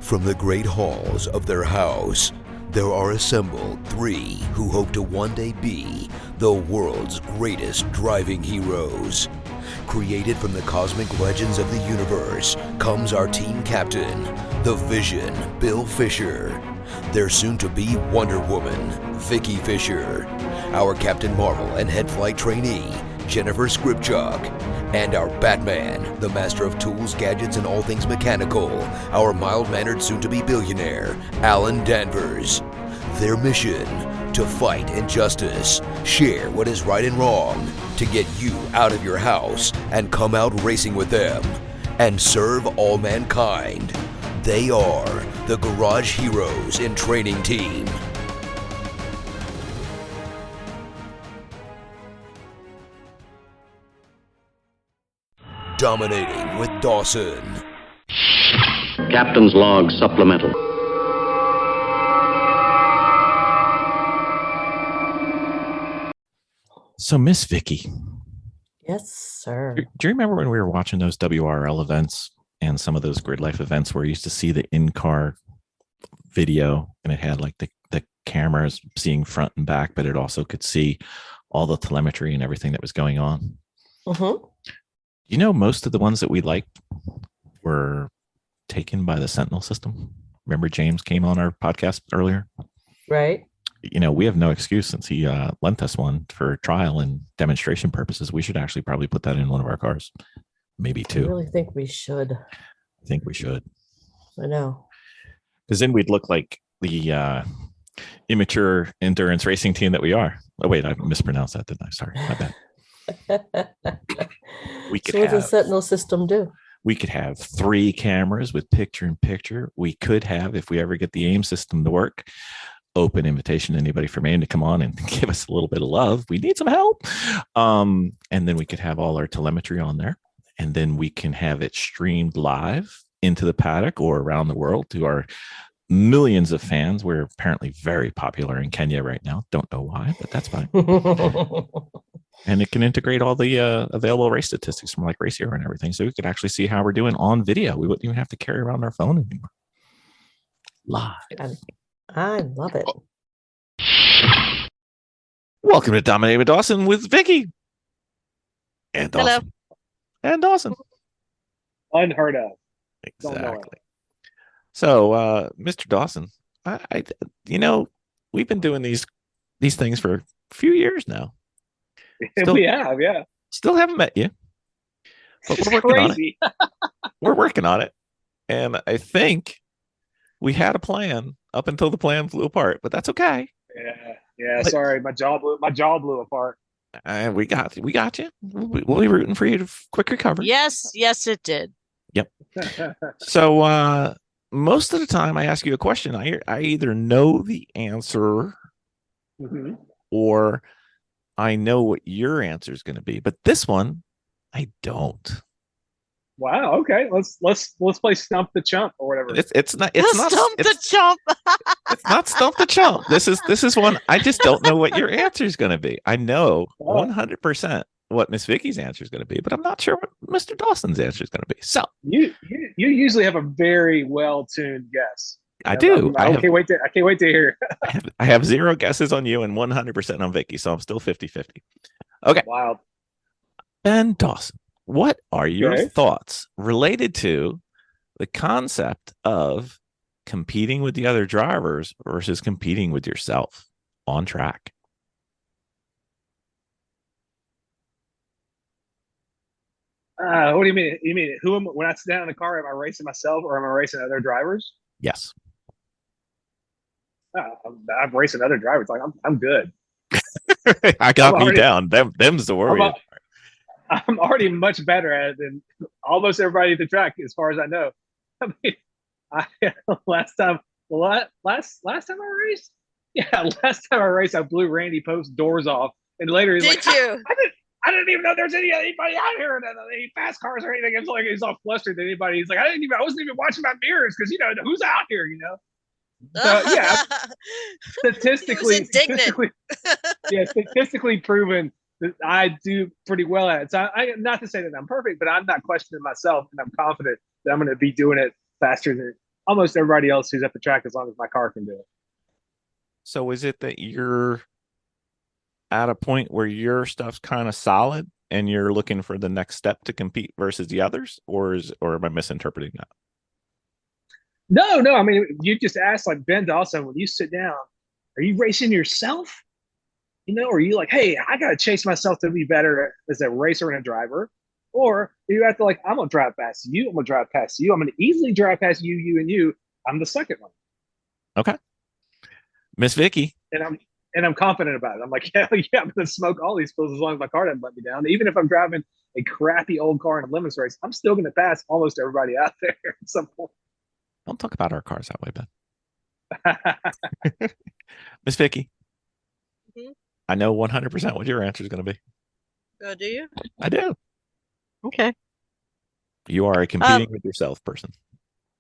From the great halls of their house, there are assembled three who hope to one day be the world's greatest driving heroes. Created from the cosmic legends of the universe comes our team captain, the Vision, Bill Fisher. Their soon-to-be Wonder Woman, Vicki Fisher. Our Captain Marvel and head flight trainee, Jennifer Skripchuk. And our Batman, the master of tools, gadgets, and all things mechanical, our mild-mannered soon-to-be billionaire, Alan Danvers. Their mission, to fight injustice, share what is right and wrong, to get you out of your house and come out racing with them, and serve all mankind. They are the Garage Heroes in Training Team. Dominating with Dawson. Captain's Log Supplemental. So, Miss Vicki. Yes, sir. Do you remember when we were watching those WRL events and some of those grid life events where you used to see the in-car video and it had like the cameras seeing front and back, but it also could see all the telemetry and everything that was going on? Mm-hmm. You know, most of the ones that we liked were taken by the Sentinel system. Remember James came on our podcast earlier? Right. You know, we have no excuse since he lent us one for trial and demonstration purposes. We should actually probably put that in one of our cars. Maybe two. I really think we should. I think we should. I know. Because then we'd look like the immature endurance racing team that we are. Oh, wait, I mispronounced that, didn't I? Sorry, my bad. We could So what does the have, Sentinel system do? we could have 3 cameras with picture-in-picture. We could have, if we ever get the AIM system to work, open invitation to anybody from AIM to come on and give us a little bit of love. We need some help. And then we could have all our telemetry on there. And then we can have it streamed live into the paddock or around the world to our millions of fans. We're apparently very popular in Kenya right now. Don't know why, but that's fine. And it can integrate all the available race statistics from like Race Hero and everything. So we could actually see how we're doing on video. We wouldn't even have to carry around our phone anymore. Live. I love it. Welcome to Dominating with Dawson with Vicki. And Dawson. Hello. And Dawson. Unheard of. Exactly. So, Mr. Dawson, I you know, we've been doing these things for a few years now. We have, yeah. Still haven't met you. But we're working on it. We're working on it. And I think we had a plan up until the plan flew apart, but that's okay. Yeah. Sorry, my jaw blew apart. We got you. We'll be rooting for you to quick recovery. Yes, it did. Yep. So most of the time I ask you a question, I either know the answer or I know what your answer is going to be, but this one I don't. Wow. Okay. Let's play Stump the Chump or whatever. It's not Stump the Chump. It's not Stump the Chump. This is one I just don't know what your answer is going to be. I know 100% what Miss Vicky's answer is going to be, but I'm not sure what Mr. Dawson's answer is going to be. So you usually have a very well tuned guess. I do. I can't wait to hear. I have 0 guesses on you and 100% on Vicky, so I'm still 50-50. Okay. Wild. Ben Dawson, what are your thoughts related to the concept of competing with the other drivers versus competing with yourself on track? What do you mean? You mean when I sit down in the car, am I racing myself or am I racing other drivers? Yes. I'm racing other drivers. Like I'm good. I got me down. Them's the worry. I'm already much better at it than almost everybody at the track, as far as I know. I mean, last time I raced, I blew Randy Post's doors off, and later he's Did you? I didn't even know there's anybody out here, any fast cars or anything. It's like he's all flustered than anybody. He's like, I wasn't even watching my mirrors because who's out here, So yeah, statistically proven that I do pretty well at it. So I not to say that I'm perfect, but I'm not questioning myself, and I'm confident that I'm going to be doing it faster almost everybody else who's at the track as long as my car can do it. So is it that you're at a point where your stuff's kind of solid and you're looking for the next step to compete versus the others, or am I misinterpreting that? No. I mean, you just asked like Ben Dawson, when you sit down, are you racing yourself? You know, or are you like, hey, I got to chase myself to be better as a racer and a driver? Or you have to like, I'm going to drive past you. I'm going to drive past you. I'm going to easily drive past you, you, and you. I'm the second one. Okay. Miss Vicki. And I'm confident about it. I'm like, hell yeah, I'm going to smoke all these fools as long as my car doesn't let me down. Even if I'm driving a crappy old car in a limits race, I'm still going to pass almost everybody out there at some point. Don't talk about our cars that way, Ben. Miss Vicki. Mhm. I know 100% what your answer is going to be. Oh, do you? I do. Okay. You are a competing with yourself person.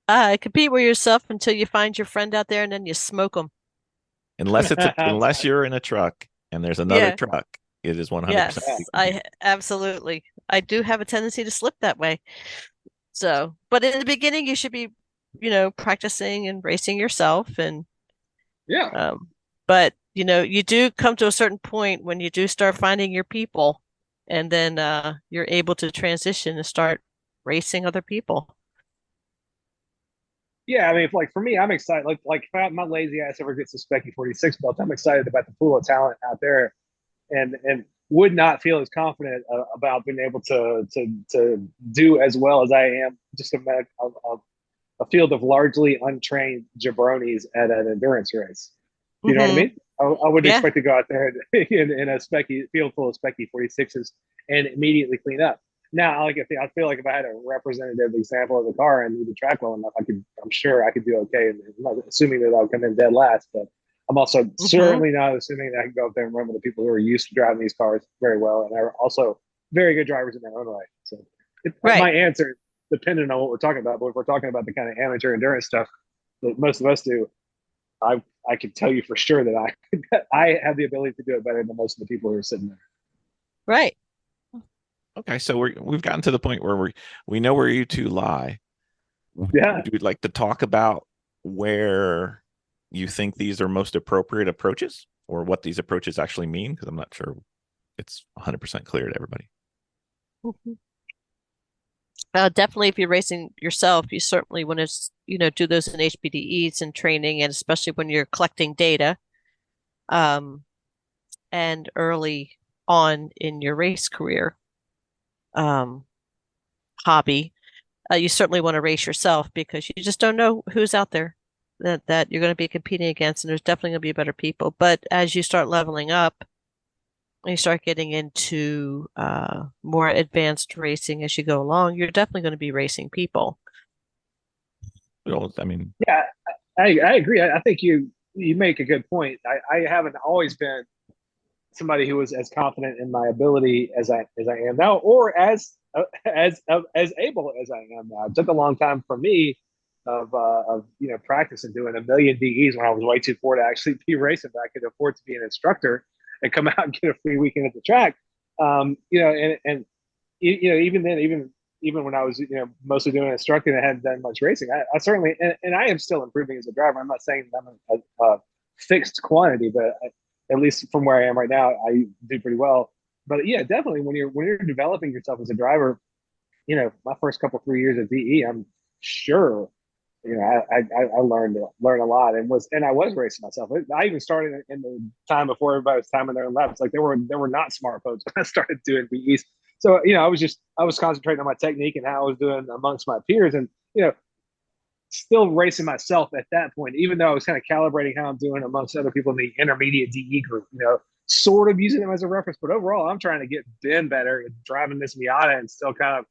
Compete with yourself until you find your friend out there, and then you smoke them. Unless you're in a truck and there's another truck, it is 100%. Yes, I absolutely. I do have a tendency to slip that way. So, but in the beginning, you should be, practicing and racing yourself, and Yeah. but you do come to a certain point when you do start finding your people, and then you're able to transition and start racing other people. Yeah, I mean, like for me, I'm excited. Like if my lazy ass ever gets a Specky 46 belt, I'm excited about the pool of talent out there, and would not feel as confident about being able to do as well as I am just a field of largely untrained jabronis at an endurance race. You know what I mean? I wouldn't expect to go out there in a Specky field full of Specky 46s and immediately clean up. Now, like I feel like if I had a representative example of the car and knew the track well enough, I'm sure I could do okay. I'm not assuming that I'll come in dead last, but I'm also certainly not assuming that I can go up there and run with the people who are used to driving these cars very well and are also very good drivers in their own right. So my answer is dependent on what we're talking about. But if we're talking about the kind of amateur endurance stuff that most of us do, I can tell you for sure that I have the ability to do it better than most of the people who are sitting there. Right. Okay, so we've gotten to the point where we know where you two lie. Yeah. Would you like to talk about where you think these are most appropriate approaches, or what these approaches actually mean? Because I'm not sure it's 100% clear to everybody. Definitely, if you're racing yourself, you certainly want to, do those in HPDEs and training, and especially when you're collecting data, and early on in your race career, hobby, you certainly want to race yourself because you just don't know who's out there that you're going to be competing against, and there's definitely going to be better people. But as you start leveling up, and you start getting into more advanced racing as you go along, you're definitely going to be racing people. I mean, yeah, I agree. I think you make a good point. I haven't always been somebody who was as confident in my ability as I am now, or as able as I am now. It took a long time for me of practice and doing a million DEs when I was way too poor to actually be racing, but I could afford to be an instructor and come out and get a free weekend at the track. And even then, even when I was mostly doing instructing, I hadn't done much racing. I certainly and I am still improving as a driver. I'm not saying I'm a fixed quantity, but at least from where I am right now, I do pretty well. But yeah, definitely when you're developing yourself as a driver, my first 3 years of DE, I'm sure, I learned a lot and I was racing myself. I even started in the time before everybody was timing their own laps. Like there were not smartphones when I started doing DEs. So I was concentrating on my technique and how I was doing amongst my peers, and still racing myself at that point, even though I was kind of calibrating how I'm doing amongst other people in the intermediate DE group, sort of using them as a reference. But overall, I'm trying to get Ben better and driving this Miata and still kind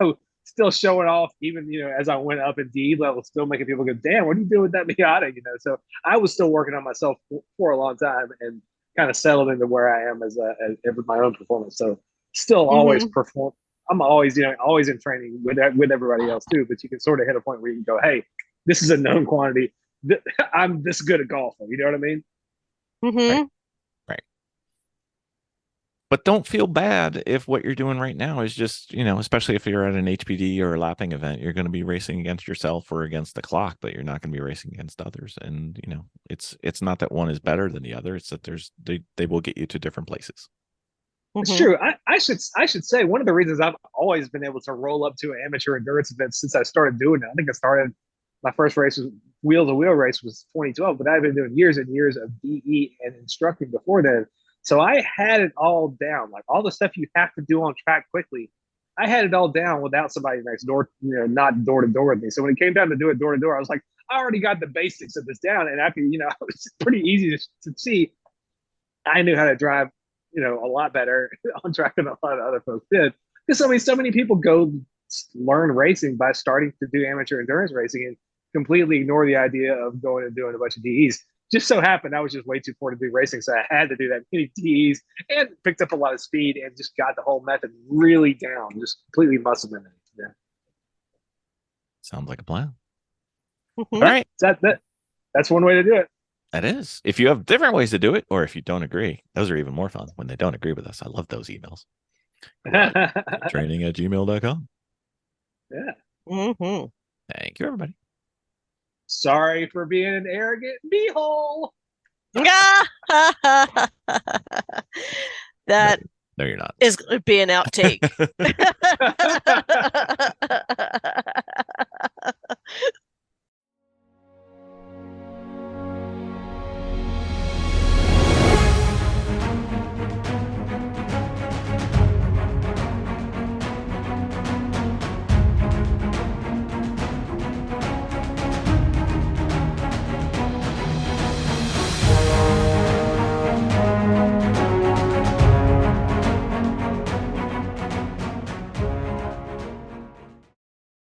of, still showing off, even, as I went up in DE level, still making people go, damn, what are you doing with that Miata? So I was still working on myself for a long time and kind of settled into where I am as with my own performance. So still always perform. I'm always, always in training with everybody else too. But you can sort of hit a point where you can go, "Hey, this is a known quantity. I'm this good at golf." You know what I mean? Right. But don't feel bad if what you're doing right now is just, especially if you're at an HPD or a lapping event, you're going to be racing against yourself or against the clock, but you're not going to be racing against others. And, it's not that one is better than the other. It's that they will get you to different places. It's true. I should say one of the reasons I've always been able to roll up to an amateur endurance event since I started doing it. I think I started my first race was wheel to wheel race was 2012, but I've been doing years and years of DE and instructing before then. So I had it all down, like all the stuff you have to do on track quickly. I had it all down without somebody next door, not door to door with me. So when it came time to do it door to door, I was like, I already got the basics of this down, and after it was pretty easy to see. I knew how to drive, a lot better on track than a lot of other folks did. Because so many people go learn racing by starting to do amateur endurance racing and completely ignore the idea of going and doing a bunch of DEs. Just so happened I was just way too poor to do racing, so I had to do that many DEs and picked up a lot of speed and just got the whole method really down, just completely muscle memory. Yeah. Sounds like a plan. All right. That's one way to do it. That is. If you have different ways to do it, or if you don't agree, those are even more fun when they don't agree with us. I love those emails. Training@gmail.com. Yeah. Mm-hmm. Thank you, everybody. Sorry for being an arrogant beehole. That No, you're not. is going to be an outtake.